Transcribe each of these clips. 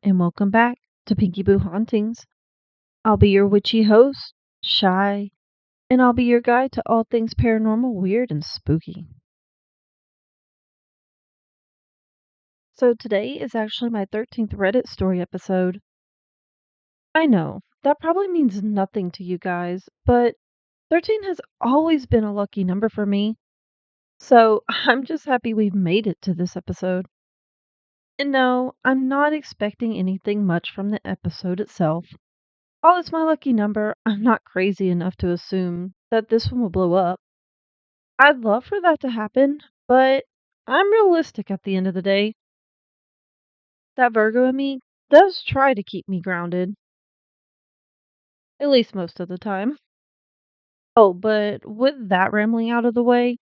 and welcome back to Pinky Boo Hauntings. I'll be your witchy host, Shy, and I'll be your guide to all things paranormal, weird, and spooky. So today is actually my 13th Reddit story episode. I know, that probably means nothing to you guys, but 13 has always been a lucky number for me, so I'm just happy we've made it to this episode. And no, I'm not expecting anything much from the episode itself. While it's my lucky number, I'm not crazy enough to assume that this one will blow up. I'd love for that to happen, but I'm realistic at the end of the day. That Virgo in me does try to keep me grounded, at least most of the time. Oh, but with that rambling out of the way,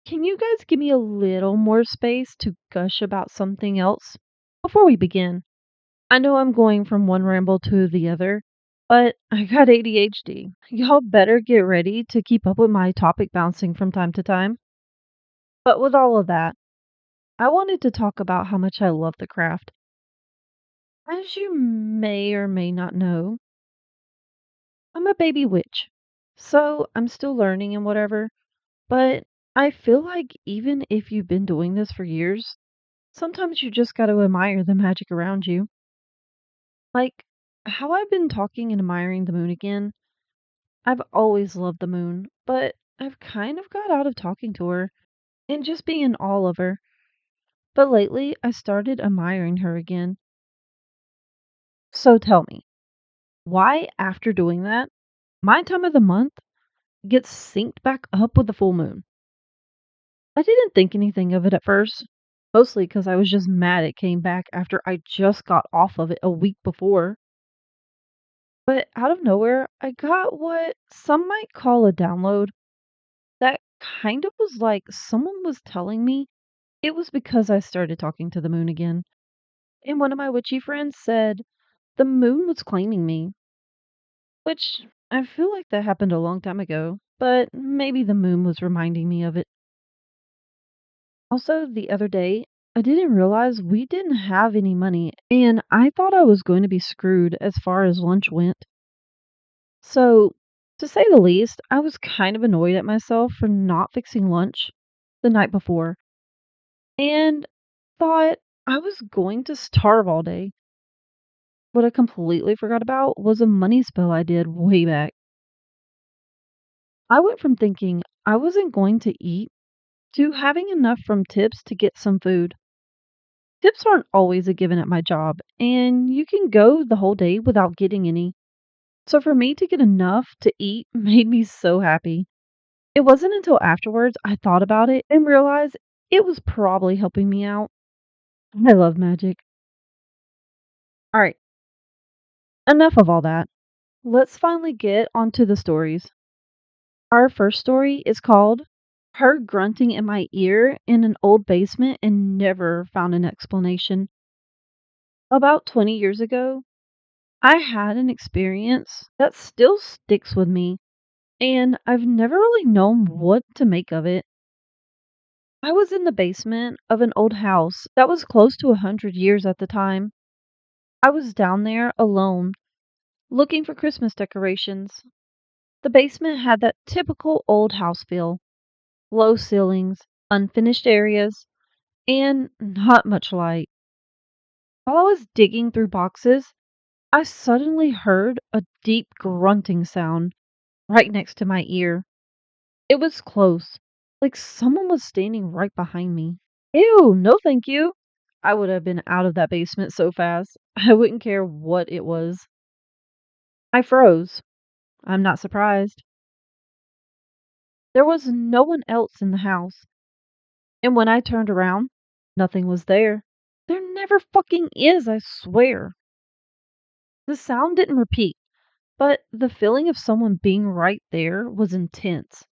can you guys give me a little more space to gush about something else before we begin? I know I'm going from one ramble to the other, but I got ADHD. Y'all better get ready to keep up with my topic bouncing from time to time. But with all of that, I wanted to talk about how much I love the craft. As you may or may not know, I'm a baby witch. So I'm still learning and whatever, but I feel like even if you've been doing this for years, sometimes you just gotta admire the magic around you. Like how I've been talking and admiring the moon again. I've always loved the moon, but I've kind of got out of talking to her and just being in awe of her. But lately, I started admiring her again. So tell me, why after doing that, my time of the month gets synced back up with the full moon? I didn't think anything of it at first, mostly because I was just mad it came back after I just got off of it a week before. But out of nowhere, I got what some might call a download that kind of was like someone was telling me it was because I started talking to the moon again. And one of my witchy friends said the moon was claiming me, which I feel like that happened a long time ago, but maybe the moon was reminding me of it. Also, the other day, I didn't realize we didn't have any money, and I thought I was going to be screwed as far as lunch went. So, to say the least, I was kind of annoyed at myself for not fixing lunch the night before and thought I was going to starve all day. What I completely forgot about was a money spill I did way back. I went from thinking I wasn't going to eat to having enough from tips to get some food. Tips aren't always a given at my job, and you can go the whole day without getting any. So for me to get enough to eat made me so happy. It wasn't until afterwards I thought about it and realized it was probably helping me out. I love magic. All right, enough of all that. Let's finally get onto the stories. Our first story is called Heard Grunting in My Ear in an Old Basement and Never Found an Explanation. About 20 years ago, I had an experience that still sticks with me, and I've never really known what to make of it. I was in the basement of an old house that was close to 100 years at the time. I was down there alone, looking for Christmas decorations. The basement had that typical old house feel: low ceilings, unfinished areas, and not much light. While I was digging through boxes, I suddenly heard a deep grunting sound right next to my ear. It was close, like someone was standing right behind me. Ew, no thank you. I would have been out of that basement so fast. I wouldn't care what it was. I froze. I'm not surprised. There was no one else in the house, and when I turned around, nothing was there. There never fucking is, I swear. The sound didn't repeat, but the feeling of someone being right there was intense.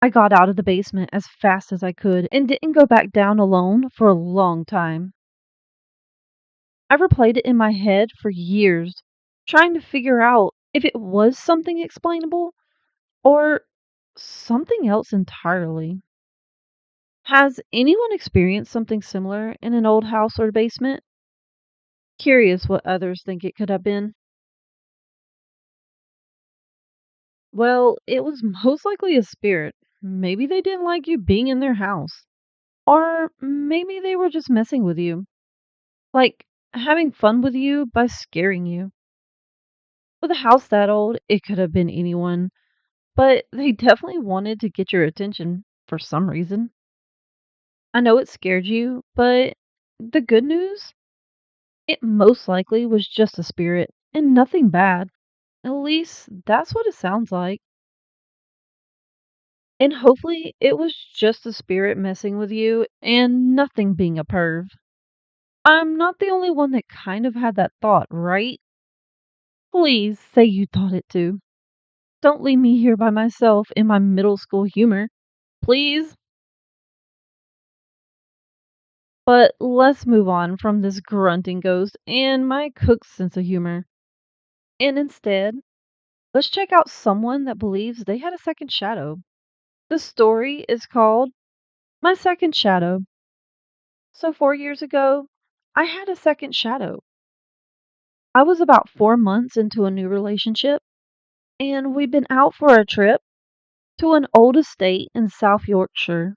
I got out of the basement as fast as I could and didn't go back down alone for a long time. I replayed it in my head for years, trying to figure out if it was something explainable or something else entirely. Has anyone experienced something similar in an old house or basement? Curious what others think it could have been. Well, it was most likely a spirit. Maybe they didn't like you being in their house. Or maybe they were just messing with you. Like having fun with you by scaring you. With a house that old, it could have been anyone, but they definitely wanted to get your attention for some reason. I know it scared you, but the good news? It most likely was just a spirit and nothing bad. At least that's what it sounds like. And hopefully it was just a spirit messing with you and nothing being a perv. I'm not the only one that kind of had that thought, right? Please say you thought it too. Don't leave me here by myself in my middle school humor. Please? But let's move on from this grunting ghost and my cook's sense of humor. And instead, let's check out someone that believes they had a second shadow. The story is called My Second Shadow. So 4 years ago, I had a second shadow. I was about 4 months into a new relationship, and we'd been out for a trip to an old estate in South Yorkshire.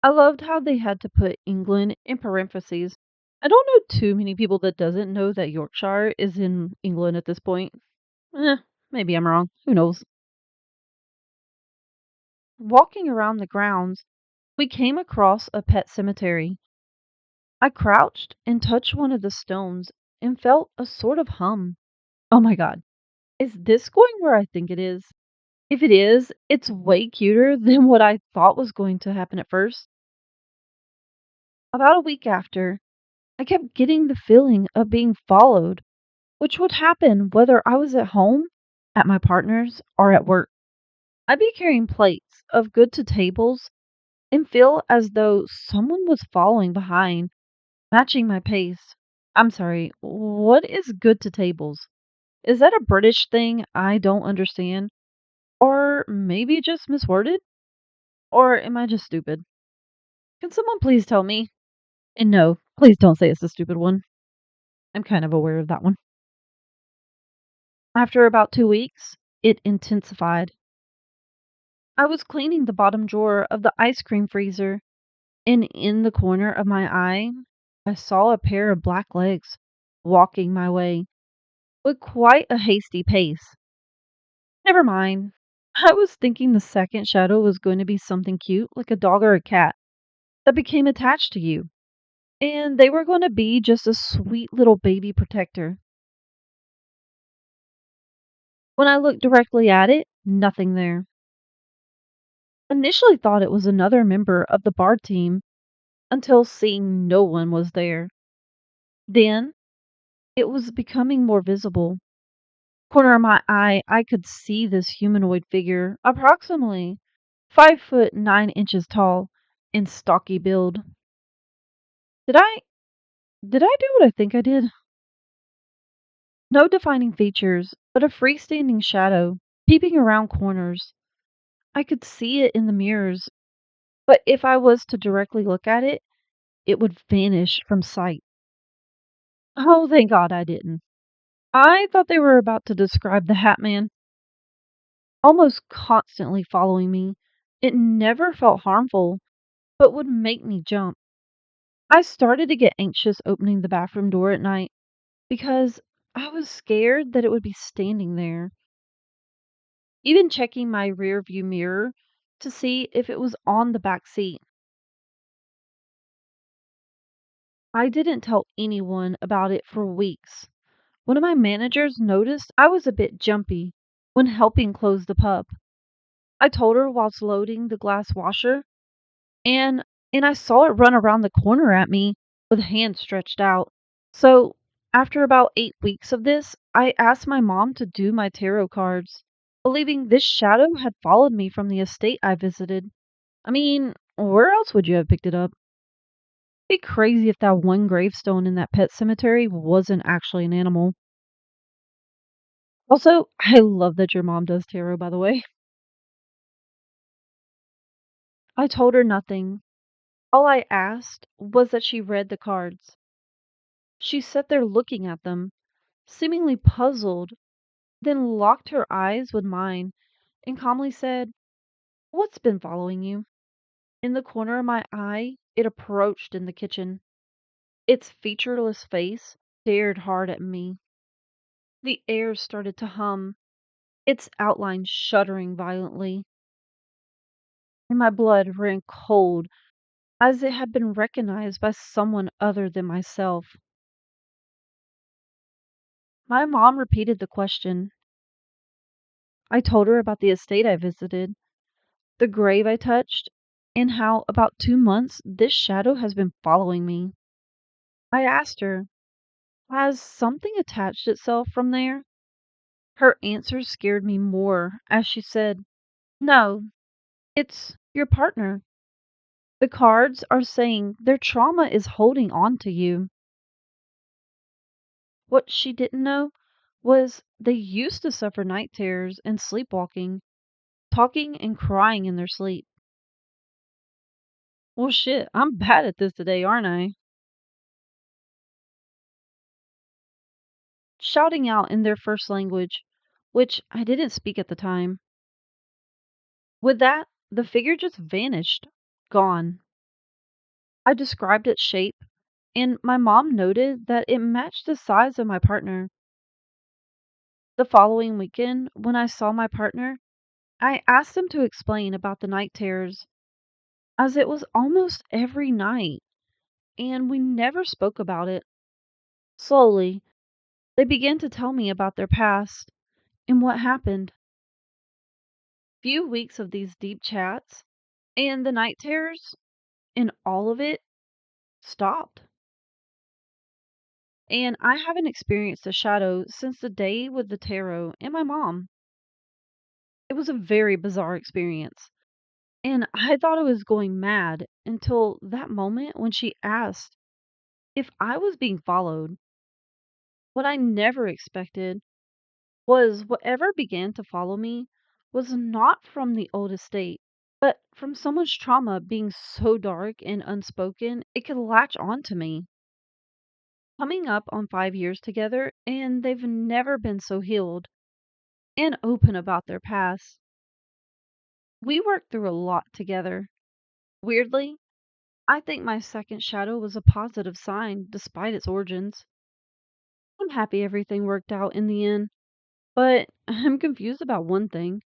I loved how they had to put England in parentheses. I don't know too many people that doesn't know that Yorkshire is in England at this point. Eh, maybe I'm wrong. Who knows? Walking around the grounds, we came across a pet cemetery. I crouched and touched one of the stones and felt a sort of hum. Oh my god, is this going where I think it is? If it is, it's way cuter than what I thought was going to happen at first. About a week after, I kept getting the feeling of being followed, which would happen whether I was at home, at my partner's, or at work. I'd be carrying plates of good to tables and feel as though someone was following behind, matching my pace. I'm sorry, what is good to tables? Is that a British thing I don't understand? Or maybe just misworded? Or am I just stupid? Can someone please tell me? And no, please don't say it's a stupid one. I'm kind of aware of that one. After about 2 weeks, it intensified. I was cleaning the bottom drawer of the ice cream freezer, and in the corner of my eye, I saw a pair of black legs walking my way with quite a hasty pace. Never mind. I was thinking the second shadow was going to be something cute, like a dog or a cat, that became attached to you. And they were going to be just a sweet little baby protector. When I looked directly at it, nothing there. Initially thought it was another member of the bar team until seeing no one was there. Then it was becoming more visible. Corner of my eye, I could see this humanoid figure, approximately 5 foot 9 inches tall and stocky build. Did I did I do what I think I did? No defining features, but a freestanding shadow peeping around corners. I could see it in the mirrors, but if I was to directly look at it, it would vanish from sight. Oh, thank God I didn't. I thought they were about to describe the Hat Man, almost constantly following me. It never felt harmful, but would make me jump. I started to get anxious opening the bathroom door at night because I was scared that it would be standing there, even checking my rear view mirror to see if it was on the back seat. I didn't tell anyone about it for weeks. One of my managers noticed I was a bit jumpy when helping close the pub. I told her whilst loading the glass washer, and I saw it run around the corner at me with hands stretched out. So, after about 8 weeks of this, I asked my mom to do my tarot cards, believing this shadow had followed me from the estate I visited. I mean, where else would you have picked it up? Be crazy if that one gravestone in that pet cemetery wasn't actually an animal. Also, I love that your mom does tarot, by the way. I told her nothing. All I asked was that she read the cards. She sat there looking at them, seemingly puzzled, then locked her eyes with mine and calmly said, "What's been following you?" In the corner of my eye, it approached in the kitchen. Its featureless face stared hard at me. The air started to hum, its outline shuddering violently, and my blood ran cold as it had been recognized by someone other than myself. My mom repeated the question. I told her about the estate I visited, the grave I touched, and how about 2 months this shadow has been following me. I asked her, has something attached itself from there? Her answer scared me more as she said, "No, it's your partner. The cards are saying their trauma is holding on to you." What she didn't know was they used to suffer night terrors and sleepwalking, talking and crying in their sleep. Well, shit, I'm bad at this today, aren't I? Shouting out in their first language, which I didn't speak at the time. With that, the figure just vanished, gone. I described its shape, and my mom noted that it matched the size of my partner. The following weekend, when I saw my partner, I asked him to explain about the night terrors, as it was almost every night, and we never spoke about it. Slowly, they began to tell me about their past and what happened. Few weeks of these deep chats, and the night terrors, and all of it, stopped. And I haven't experienced a shadow since the day with the tarot and my mom. It was a very bizarre experience. And I thought I was going mad until that moment when she asked if I was being followed. What I never expected was whatever began to follow me was not from the old estate, but from someone's trauma being so dark and unspoken it could latch onto me. Coming up on 5 years together, and they've never been so healed and open about their past. We worked through a lot together. Weirdly, I think my second shadow was a positive sign despite its origins. I'm happy everything worked out in the end, but I'm confused about one thing.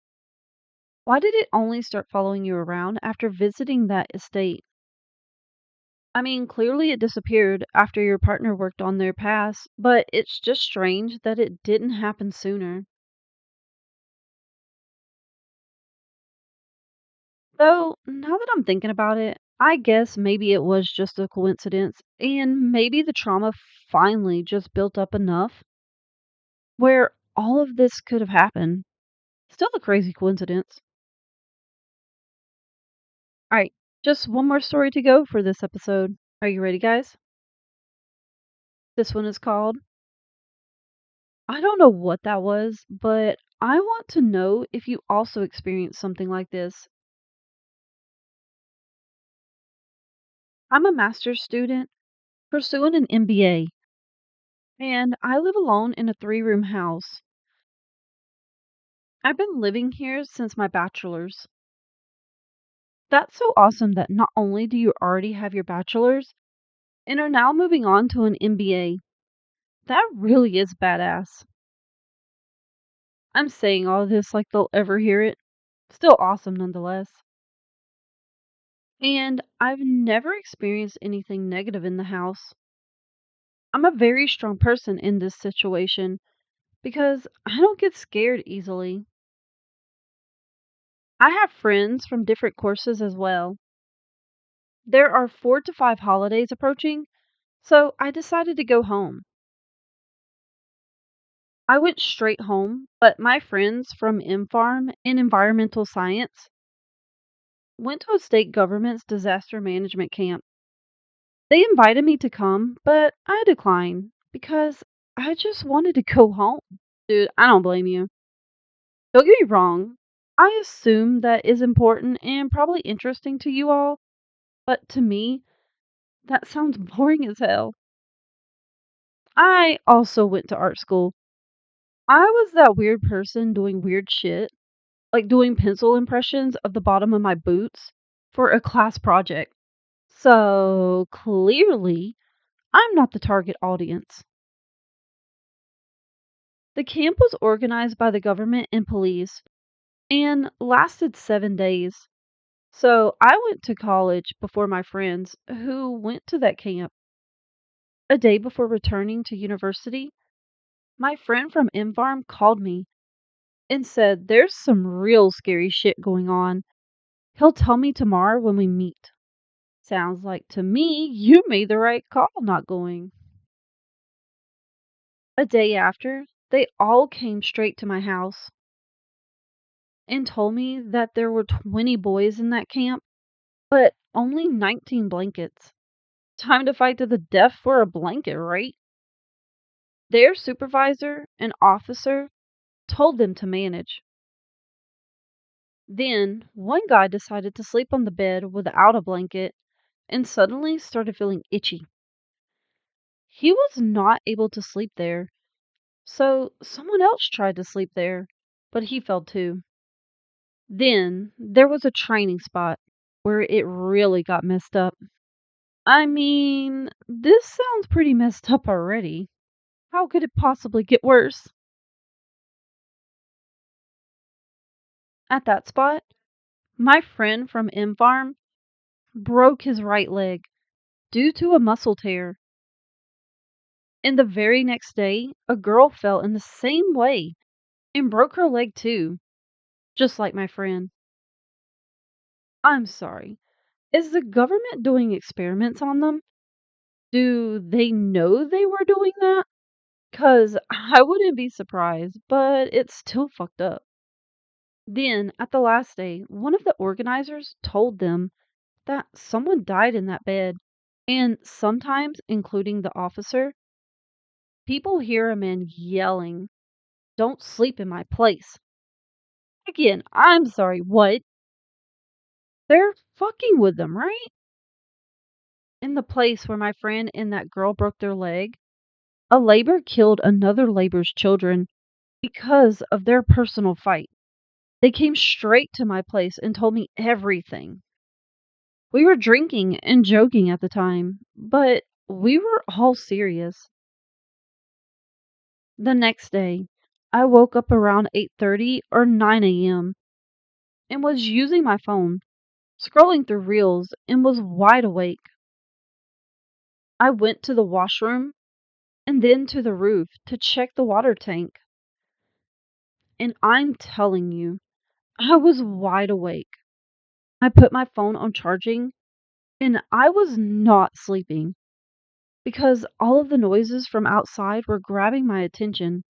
Why did it only start following you around after visiting that estate? I mean, clearly it disappeared after your partner worked on their past, but it's just strange that it didn't happen sooner. Though, now that I'm thinking about it, I guess maybe it was just a coincidence, and maybe the trauma finally just built up enough where all of this could have happened. Still a crazy coincidence. Alright, just one more story to go for this episode. Are you ready, guys? This one is called I don't know what that was, but I want to know if you also experienced something like this. I'm a master's student pursuing an MBA, and I live alone in a 3-room house. I've been living here since my bachelor's. That's so awesome that not only do you already have your bachelor's and are now moving on to an MBA. That really is badass. I'm saying all this like they'll ever hear it. Still awesome nonetheless. And I've never experienced anything negative in the house. I'm a very strong person in this situation because I don't get scared easily. I have friends from different courses as well. There are 4 to 5 holidays approaching, so I decided to go home. I went straight home, but my friends from MFarm and environmental science went to a state government's disaster management camp. They invited me to come, but I declined because I just wanted to go home. Dude, I don't blame you. Don't get me wrong. I assume that is important and probably interesting to you all, but to me, that sounds boring as hell. I also went to art school. I was that weird person doing weird shit, like doing pencil impressions of the bottom of my boots for a class project. So clearly, I'm not the target audience. The camp was organized by the government and police and lasted 7 days. So I went to college before my friends who went to that camp. A day before returning to university, my friend from Farm called me and said there's some real scary shit going on. He'll tell me tomorrow when we meet. Sounds like to me you made the right call not going. A day after, they all came straight to my house and told me that there were 20 boys in that camp, but only 19 blankets. Time to fight to the death for a blanket, right? Their supervisor and officer told them to manage. Then, one guy decided to sleep on the bed without a blanket and suddenly started feeling itchy. He was not able to sleep there, so someone else tried to sleep there, but he fell too. Then there was a training spot where it really got messed up. I mean, this sounds pretty messed up already. How could it possibly get worse? At that spot, my friend from M Farm broke his right leg due to a muscle tear. And the very next day, a girl fell in the same way and broke her leg too, just like my friend. I'm sorry. Is the government doing experiments on them? Do they know they were doing that? 'Cause I wouldn't be surprised, but it's still fucked up. Then, at the last day, one of the organizers told them that someone died in that bed. And sometimes, including the officer, people hear a man yelling, "Don't sleep in my place." Again, I'm sorry, what? They're fucking with them, right? In the place where my friend and that girl broke their leg, a labor killed another labor's children because of their personal fight. They came straight to my place and told me everything. We were drinking and joking at the time, but we were all serious. The next day, I woke up around 8:30 or 9 a.m. and was using my phone, scrolling through reels, and was wide awake. I went to the washroom and then to the roof to check the water tank. And I'm telling you, I was wide awake. I put my phone on charging and I was not sleeping because all of the noises from outside were grabbing my attention.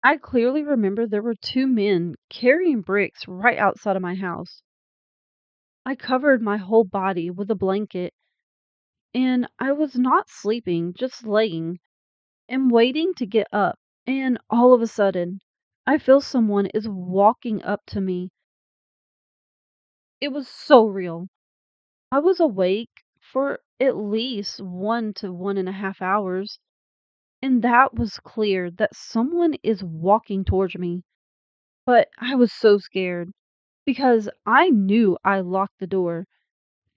I clearly remember there were two men carrying bricks right outside of my house. I covered my whole body with a blanket and I was not sleeping, just laying and waiting to get up. And all of a sudden, I feel someone is walking up to me. It was so real. I was awake for at least 1 to 1.5 hours, and that was clear that someone is walking towards me. But I was so scared because I knew I locked the door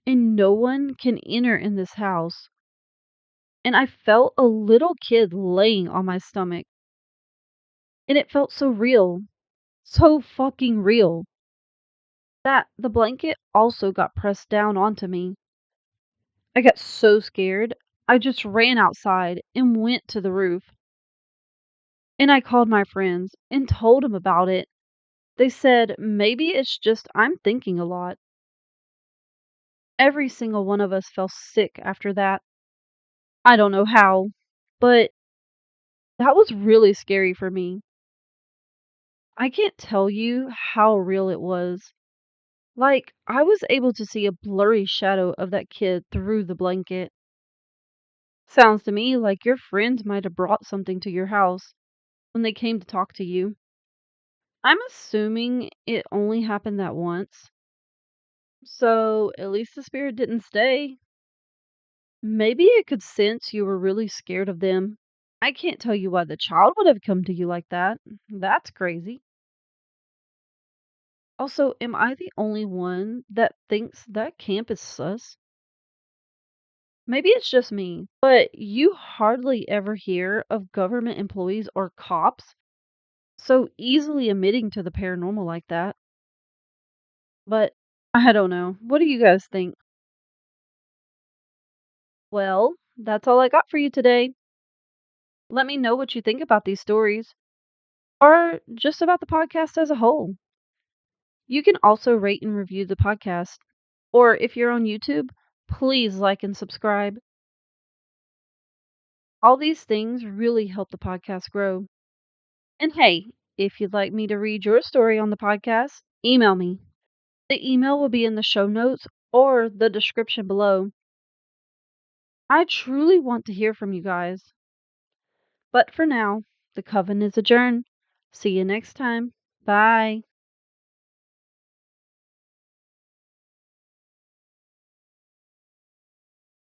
and no one can enter in this house. And I felt a little kid laying on my stomach, and it felt so real, so fucking real, that the blanket also got pressed down onto me. I got so scared, I just ran outside and went to the roof. And I called my friends and told them about it. They said maybe it's just I'm thinking a lot. Every single one of us felt sick after that. I don't know how, but that was really scary for me. I can't tell you how real it was. Like, I was able to see a blurry shadow of that kid through the blanket. Sounds to me like your friends might have brought something to your house when they came to talk to you. I'm assuming it only happened that once. So, at least the spirit didn't stay. Maybe it could sense you were really scared of them. I can't tell you why the child would have come to you like that. That's crazy. Also, am I the only one that thinks that camp is sus? Maybe it's just me, but you hardly ever hear of government employees or cops so easily admitting to the paranormal like that. But I don't know. What do you guys think? Well, that's all I got for you today. Let me know what you think about these stories or just about the podcast as a whole. You can also rate and review the podcast. Or if you're on YouTube, please like and subscribe. All these things really help the podcast grow. And hey, if you'd like me to read your story on the podcast, email me. The email will be in the show notes or the description below. I truly want to hear from you guys. But for now, the coven is adjourned. See you next time. Bye.